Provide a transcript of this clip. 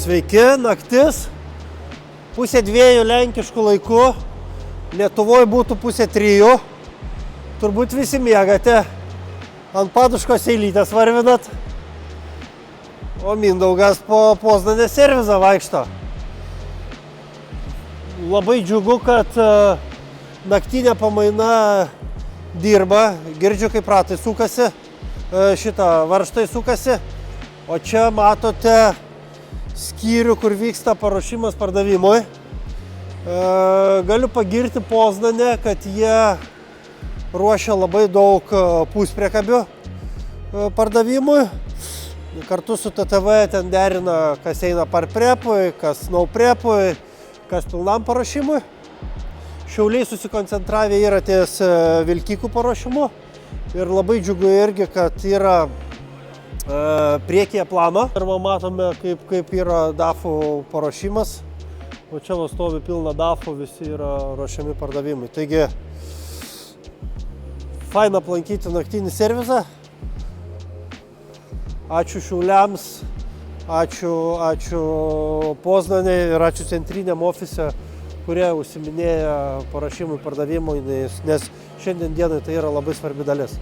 Sveiki, naktis, 1:30 lenkiškų laikų, Lietuvoje būtų 2:30, turbūt visi miegate, ant paduškos eilytės varvinat, o Mindaugas po Poznanės servizą vaikšto. Labai džiugu, kad naktinė pamaina dirba, girdžiu, kaip ratai sukasi, varžtai sukasi, o čia matote skyrių, kur vyksta paruošimas pardavimui. Galiu pagirti Poznanę, kad jie ruošia labai daug puspriekabių pardavimui. Kartu su TTV ten derina, kas eina parprepui, kas nauprepui, kas pilnam paruošimui. Šiauliai susikoncentravę yra ties vilkikų paruošimu. Ir labai džiugu irgi, kad yra priekyje plano. Ir matome, kaip yra DAFų paruošimas. O čia stovi pilna DAFų, visi yra ruošiami pardavimui. Taigi, faina aplankyti naktinį servizą. Ačiū Šiauliams, ačiū Poznanei ir ačiū centriniam ofise, kurie užsiminėja paruošimui pardavimui, nes šiandien dienai tai yra labai svarbi dalis.